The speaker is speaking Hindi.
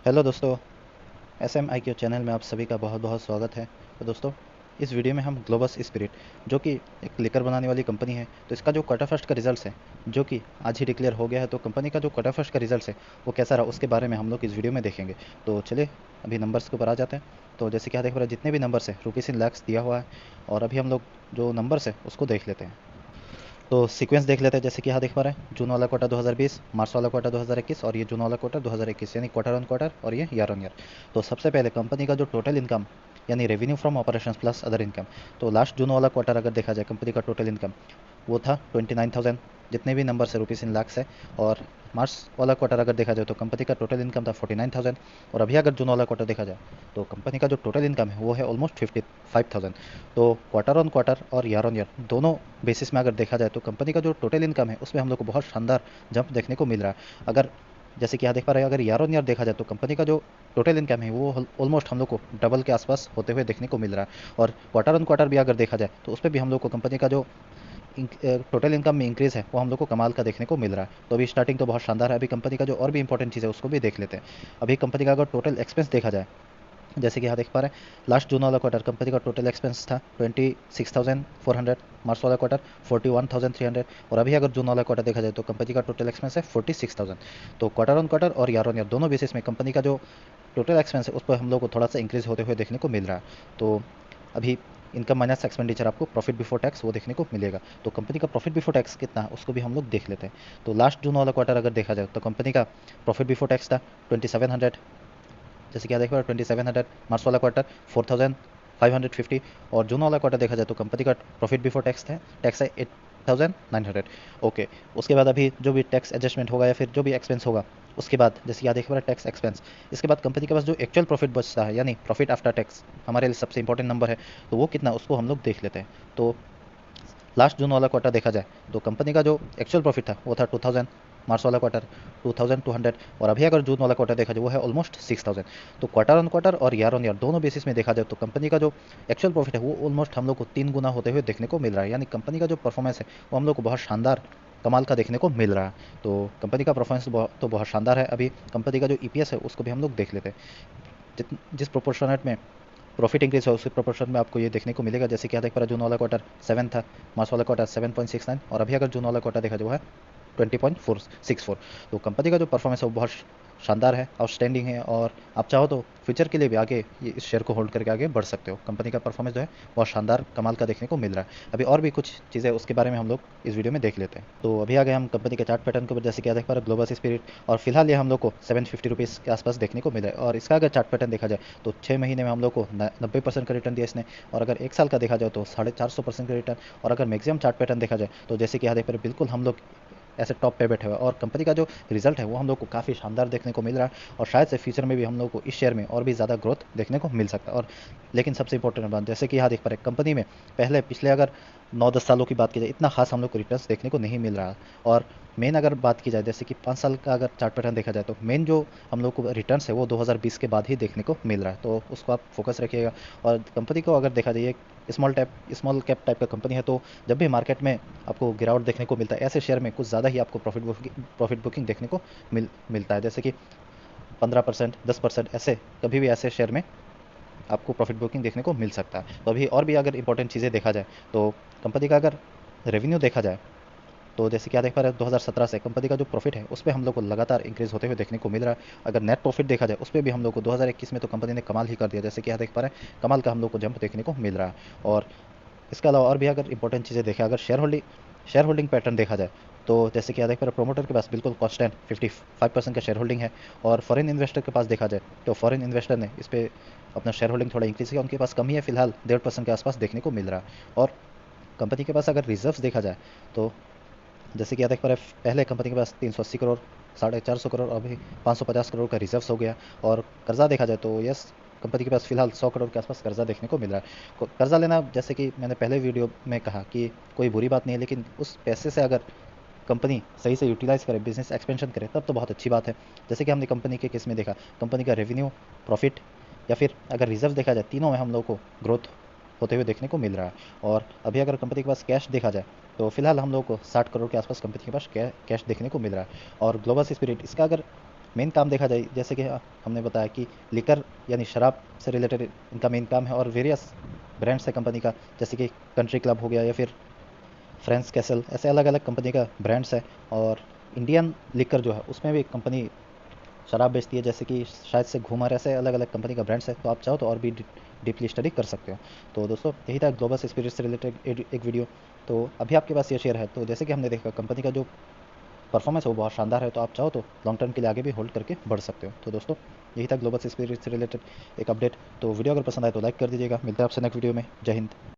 हेलो दोस्तों, SMIQ चैनल में आप सभी का बहुत बहुत स्वागत है। तो दोस्तों, इस वीडियो में हम ग्लोबस स्पिरिट, जो कि एक लिकर बनाने वाली कंपनी है, तो इसका जो क्वार्टर फर्स्ट का रिजल्ट है, जो कि आज ही डिक्लेयर हो गया है, तो कंपनी का जो क्वार्टर फर्स्ट का रिजल्ट है वो कैसा रहा उसके बारे में हम लोग इस वीडियो में देखेंगे। तो चलिए अभी नंबर्स के ऊपर आ जाते हैं। तो जैसे कि यहाँ देख पा रहे हैं, जितने भी नंबर्स है रुपीज़ इन लैक्स दिया हुआ है, और अभी हम लोग जो नंबर्स है उसको देख लेते हैं। तो सीक्वेंस देख लेते हैं। जैसे कि यहाँ देख पा रहे हैं, जून वाला क्वार्टर 2020, मार्च वाला क्वार्टर 2021 और ये जून वाला क्वार्टर 2021, यानी क्वार्टर ऑन क्वार्टर और ये ईयर ऑन ईयर। तो सबसे पहले कंपनी का जो टोटल इनकम यानी revenue from operations plus other income, तो लास्ट जून वाला क्वार्टर अगर देखा जाए, कंपनी का टोटल इनकम वो था 29,000, जितने भी नंबर है रुपीज़ इन लाख्स है। और मार्च वाला क्वार्टर अगर देखा जाए तो कंपनी का टोटल इनकम था 49,000। और अभी अगर जून वाला क्वार्टर देखा जाए तो कंपनी का जो टोटल इनकम है वो है ऑलमोस्ट 55,000। तो क्वार्टर ऑन क्वार्टर और ईयर ऑन ईयर दोनों बेसिस में अगर देखा जाए तो कंपनी का जो टोटल इनकम है उसमें हम लोग को बहुत शानदार जंप देखने को मिल रहा है। अगर जैसे कि यहाँ देख पा रहे हैं, अगर ईयर ऑन ईयर देखा जाए तो कंपनी का जो टोटल इनकम है वो ऑलमोस्ट हम लोग को डबल के आसपास होते हुए देखने को मिल रहा है। और क्वार्टर ऑन क्वार्टर भी अगर देखा जाए तो उस पर भी हम लोग को कंपनी का जो टोटल इनकम में इंक्रीज़ है वो हम लोग को कमाल का देखने को मिल रहा है। तो अभी स्टार्टिंग तो बहुत शानदार है। अभी कंपनी का जो और भी इंपॉर्टेंट चीज़ है उसको भी देख लेते हैं। अभी कंपनी का अगर टोटल एक्सपेंस देखा जाए, जैसे कि यहाँ देख पा रहे हैं, लास्ट जून वाला क्वार्टर कंपनी का टोटल एक्सपेंस था 26,400, मार्च वाला क्वार्टर 41,300, और अभी अगर जून वाला क्वार्टर देखा जाए तो कंपनी का टोटल एक्सपेंस है 46,000। तो क्वार्टर ऑन क्वार्टर और ईयर ऑन ईयर दोनों बेसिस में कंपनी का जो टोटल एक्सपेंस है उस पर हम लोग को थोड़ा सा इंक्रीज होते हुए देखने को मिल रहा है। तो अभी इनकम माइनस एक्सपेंडिचर आपको प्रॉफिट बिफोर टैक्स वो देखने को मिलेगा। तो कंपनी का प्रॉफिट बिफोर टैक्स कितना है उसको भी हम लोग देख लेते हैं। तो लास्ट जून वाला क्वार्टर अगर देखा जाए तो कंपनी का प्रॉफिट बिफोर टैक्स था 2700, जैसे कि यहाँ देखो 2700। मार्च वाला क्वार्टर 4550, और जून वाला क्वार्टर देखा जाए तो कंपनी का प्रॉफिट बिफोर टैक्स है 8900। ओके, उसके बाद अभी जो भी टैक्स एडजस्टमेंट होगा या फिर जो भी एक्सपेंस होगा उसके बाद, जैसे यहाँ देख पा रहे हैं टैक्स एक्सपेंस, इसके बाद कंपनी के पास जो एक्चुअल प्रॉफिट बचता है यानी प्रॉफिट आफ्टर टैक्स हमारे लिए सबसे इंपॉर्टेंट नंबर है, तो वो कितना उसको हम लोग देख लेते हैं। तो लास्ट जून वाला क्वार्टर देखा जाए तो कंपनी का जो एक्चुअल प्रॉफिट था वो था 2000, मार्च वाला क्वार्टर 2200, और अभी अगर जून वाला क्वार्टर देखा जाए वो है ऑलमोस्ट 6000। तो क्वार्टर ऑन क्वार्टर और ईयर ऑन ईयर दोनों बेसिस में देखा जाए तो कंपनी का जो एक्चुअल प्रॉफिट है वो ऑलमोस्ट हम लोग को 3 गुना होते हुए देखने को मिल रहा है। यानी कंपनी का जो परफॉर्मेंस है वो हम लोग को बहुत शानदार कमाल का देखने को मिल रहा है। तो कंपनी का परफॉर्मेंस तो बहुत शानदार है। अभी कंपनी का जो EPS है उसको भी हम लोग देख लेते हैं। जिस प्रोपोर्शनेट में प्रॉफिट इंक्रीज है उसी प्रोपोर्शन में आपको ये देखने को मिलेगा। जैसे कि यहाँ देख पा रहे जून वाला क्वार्टर 7 था, मार्च वाला क्वार्टर 7.69, और अभी अगर जून वाला क्वार्टर देखा जो है 20.464। तो कंपनी का जो परफॉर्मेंस है वो बहुत शानदार है, आउटस्टैंडिंग है, और आप चाहो तो फ्यूचर के लिए भी आगे ये इस शेयर को होल्ड करके आगे बढ़ सकते हो। कंपनी का परफॉर्मेंस जो है बहुत शानदार कमाल का देखने को मिल रहा है। अभी और भी कुछ चीज़ें उसके बारे में हम लोग इस वीडियो में देख लेते हैं। तो अभी आ गए हम कंपनी के चार्ट पैटर्न के ऊपर। जैसे कि देख पा रहे ग्लोबल स्पिरिट, और फिलहाल ये हम लोग को 750 रुपीज़ के आसपास देखने को मिला है। और इसका अगर चार्ट पैटर्न देखा जाए तो 6 महीने में हम लोग को 90% का रिटर्न दिया इसने, और अगर 1 साल का देखा जाए तो 450% का रिटर्न। और अगर मैक्सिमम चार्ट पैटर्न देखा जाए तो जैसे कि यहाँ देख पा रहे बिल्कुल हम लोग ऐसे टॉप पे बैठे हुए हैं, और कंपनी का जो रिजल्ट है वो हम लोग को काफ़ी शानदार देखने को मिल रहा है। और शायद से फ्यूचर में भी हम लोग को इस शेयर में और भी ज़्यादा ग्रोथ देखने को मिल सकता है। और लेकिन सबसे इंपॉर्टेंट बात, जैसे कि यहाँ देख पा रहे कंपनी में पहले पिछले अगर 9-10 सालों की बात की जाए इतना खास हम लोग को रिटर्न्स देखने को नहीं मिल रहा। और मेन अगर बात की जाए, जैसे कि 5 साल का अगर चार्ट पैटर्न देखा जाए तो मेन जो हम लोग को रिटर्न्स है वो 2020 के बाद ही देखने को मिल रहा है। तो उसको आप फोकस रखिएगा। और कंपनी को अगर देखा जाए स्मॉल कैप टाइप का कंपनी है, तो जब भी मार्केट में आपको गिरावट देखने को मिलता है ऐसे शेयर में कुछ ज़्यादा ही आपको प्रॉफिट बुकिंग देखने को मिलता है। जैसे कि 15%, 10% ऐसे कभी भी ऐसे शेयर में आपको प्रॉफिट बुकिंग देखने को मिल सकता है। तो अभी और भी अगर इंपॉर्टेंट चीज़ें देखा जाए तो कंपनी का अगर रेवेन्यू देखा जाए तो जैसे कि आप देख पा रहे हैं 2017 से कंपनी का जो प्रॉफिट है उस पर हम लोग को लगातार इंक्रीज होते हुए देखने को मिल रहा है। अगर नेट प्रॉफिट देखा जाए उस पर भी हम लोग को 2021 में तो कंपनी ने कमाल ही कर दिया। जैसे कि यहाँ देख पा रहे हैं कमाल का हम लोग को जंप देखने को मिल रहा है। और इसके अलावा और भी अगर इंपॉर्टेंट चीज़ें देखें, अगर शेयर होल्डिंग पैटर्न देखा जाए तो जैसे कि यहाँ देख पा रहे प्रोमोटर के पास बिल्कुल कॉन्स्टेंट 55% का शेयर होल्डिंग है। और फॉरेन इन्वेस्टर के पास देखा जाए तो फॉरेन इन्वेस्टर ने इस पर अपना शेयर होल्डिंग थोड़ा इंक्रीज किया, उनके पास कमी है फिलहाल 1.5% के आसपास देखने को मिल रहा है। और कंपनी के पास अगर रिजर्व्स देखा जाए तो जैसे कि यहाँ देख पा रहे पहले कंपनी के पास 380 करोड़, 450 करोड़, अभी 550 करोड़ का रिजर्व्स हो गया। और कर्जा देखा जाए तो यस, कंपनी के पास फिलहाल 100 करोड़ के आसपास कर्जा देखने को मिल रहा है। कर्जा लेना, जैसे कि मैंने पहले वीडियो में कहा कि कोई बुरी बात नहीं है, लेकिन उस पैसे से अगर कंपनी सही से यूटिलाइज करे, बिजनेस एक्सपेंशन करे, तब तो बहुत अच्छी बात है। जैसे कि हमने कंपनी के केस में देखा, कंपनी का रेवेन्यू, प्रॉफिट या फिर अगर रिजर्व देखा जाए, तीनों में हम लोग को ग्रोथ होते हुए देखने को मिल रहा है। और अभी अगर कंपनी के पास कैश देखा जाए तो फिलहाल हम लोग को 60 करोड़ के आसपास कंपनी के पास कैश देखने को मिल रहा है। और ग्लोबल स्पिरिट, इसका अगर मेन काम देखा जाए, जैसे कि हमने बताया कि लिकर यानी शराब से रिलेटेड इनका मेन काम है, और वेरियस ब्रांड्स है कंपनी का, जैसे कि कंट्री क्लब हो गया या फिर फ्रेंड्स कैसल, ऐसे अलग अलग कंपनी का ब्रांड्स है। और इंडियन लिकर जो है उसमें भी एक कंपनी शराब बेचती है, जैसे कि शायद से घूमर, ऐसे अलग अलग कंपनी का ब्रांड्स है। तो आप चाहो तो और भी डीपली स्टडी कर सकते हो। तो दोस्तों यही था ग्लोबल स्पिरिट से रिलेटेड एक वीडियो। तो अभी आपके पास ये शेयर है, तो जैसे कि हमने देखा कंपनी का जो परफॉर्मेंस है वो बहुत शानदार है। तो आप चाहो तो लॉन्ग टर्म के लिए आगे भी होल्ड करके बढ़ सकते हो। तो दोस्तों यही था ग्लोबल स्पिरिट से रिलेटेड एक अपडेट। तो वीडियो अगर पसंद आए तो लाइक कर दीजिएगा। मिलते हैं आपसे नेक्स्ट वीडियो में। जय हिंद।